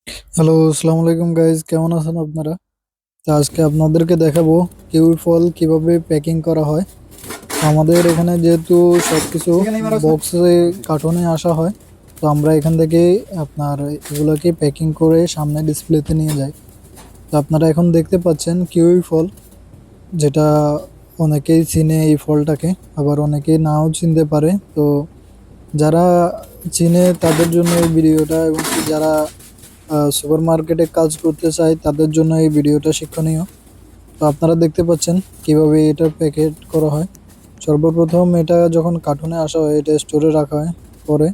Hello, আসসালামু আলাইকুম guys, কেমন আছেন আপনারা? তো আজকে আপনাদেরকে দেখাবো কিউই ফল কিভাবে প্যাকিং করা হয়। আমাদের এখানে যেহেতু সবকিছু বক্সে কার্টুনে আসা হয়, তো আমরা এখান থেকে আপনার এগুলোকে প্যাকিং করে সামনে ডিসপ্লেতে নিয়ে যাই। তো আপনারা এখন দেখতে পাচ্ছেন কিউই ফল, যেটা অনেকেই চিনে এই ফলটাকে, আবার অনেকেই নাও চিনতে পারে। তো যারা চিনে তাদের জন্য এই ভিডিওটা, এবং কি যারা সুপার মার্কেটে কাজ করতে চায় তাদের জন্য এই ভিডিওটা শিক্ষণীয়। তো আপনারা দেখতে পাচ্ছেন কিভাবে এটা প্যাকেট করা হয়। সর্বপ্রথম এটা যখন কার্টুনে আসা হয়, এটা স্টোরে রাখা হয়। পরে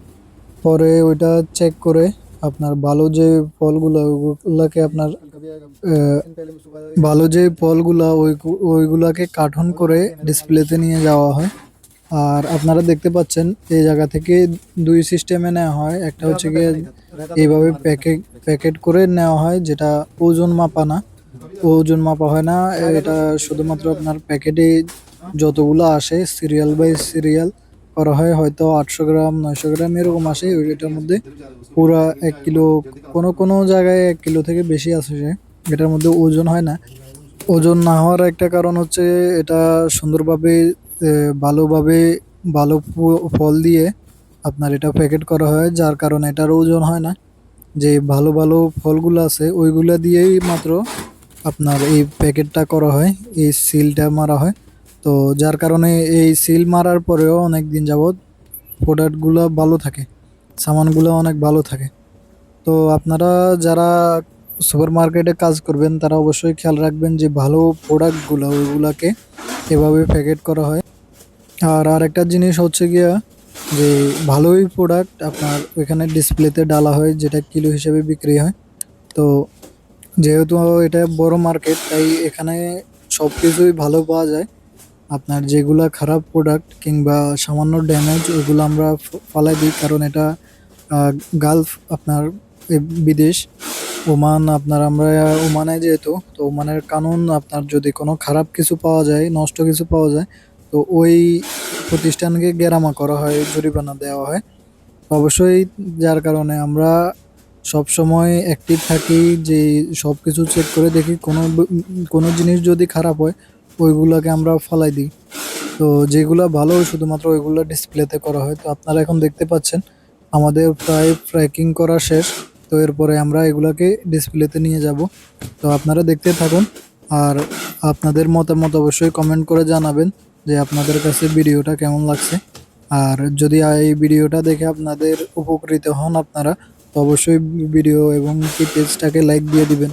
পরে ওইটা চেক করে আপনার ভালো যে ফলগুলো, ওইগুলাকে আপনার আহ, ভালো যে ফলগুলা ওইগুলাকে কার্টুন করে ডিসপ্লেতে নিয়ে যাওয়া হয়। আর আপনারা দেখতে পাচ্ছেন এই জায়গা থেকে দুই সিস্টেমে নেওয়া হয়। একটা হচ্ছে গিয়ে এইভাবে প্যাকেট প্যাকেট করে নেওয়া হয়, যেটা ওজন মাপা না, ওজন মাপা হয় না। এটা শুধুমাত্র আপনার প্যাকেটে যতগুলো আসে সিরিয়াল বাই সিরিয়াল করা হয়, হয়তো 800 গ্রাম 900 গ্রাম এরকম আসে এটার মধ্যে। পুরা 1 কিলো, কোনো কোনো জায়গায় 1 কিলো থেকে বেশি আসে সে। এটার মধ্যে ওজন হয় না। ওজন না হওয়ার একটা কারণ হচ্ছে এটা সুন্দরভাবে ভালোভাবে ভালো ফল দিয়ে আপনার এটা প্যাকেট করা হয়, যার কারণে এটার ওজন হয় না। যে ভালো ভালো ফলগুলো আছে ওইগুলা দিয়েই মাত্র আপনার এই প্যাকেটটা করা হয়, এই সিলটা মারা হয়। তো যার কারণে এই সিল মারার পরেও অনেক দিন যাবৎ প্রোডাক্টগুলো ভালো থাকে, সামানগুলো অনেক ভালো থাকে। তো আপনারা যারা সুপার মার্কেটে কাজ করবেন তারা অবশ্যই খেয়াল রাখবেন যে ভালো প্রোডাক্টগুলো ওইগুলাকে এভাবে প্যাকেট করা হয়। আর আরেকটা জিনিস হচ্ছে গিয়া যে ভালোই প্রোডাক্ট আপনার ওইখানে ডিসপ্লেতে ডালা হয়, যেটা কিলো হিসেবে বিক্রি হয়। তো যেহেতু এটা বড় মার্কেট, তাই এখানে সব কিছুই ভালো পাওয়া যায়। আপনার যেগুলা খারাপ প্রোডাক্ট কিংবা সামান্য ড্যামেজ ওইগুলো আমরা ফালাই দিই, কারণ এটা আহ, গালফ আপনার বিদেশ, ওমান। আপনার আমরা ওমানে যেহেতু, তো ওমানের কানুন আপনার যদি কোনো খারাপ কিছু পাওয়া যায়, নষ্ট কিছু পাওয়া যায়, তো ওই প্রতিষ্ঠানকে গেরামা করা হয়, জরিমানা দেওয়া হয় অবশ্যই। যার কারণে আমরা সব সময় অ্যাক্টিভ থাকি যে সব কিছু চেক করে দেখি, কোনো জিনিস যদি খারাপ হয় ওইগুলাকে আমরা ফালাই দিই। তো যেগুলা ভালো শুধুমাত্র ওইগুলো ডিসপ্লেতে করা হয়। তো আপনারা এখন দেখতে পাচ্ছেন আমাদের প্রায় প্যাকিং করা শেষ। তো এরপরে আমরা এগুলাকে ডিসপ্লেতে নিয়ে যাব। তো আপনারা দেখতে থাকুন। আর আপনাদের মতামত অবশ্যই কমেন্ট করে জানাবেন যে আপনাদের কাছে ভিডিওটা কেমন লাগছে। আর যদি এই ভিডিওটা দেখে আপনাদের উপকৃত হন আপনারা, তো অবশ্যই ভিডিও এবং কি পেজটাকে লাইক দিয়ে দিবেন।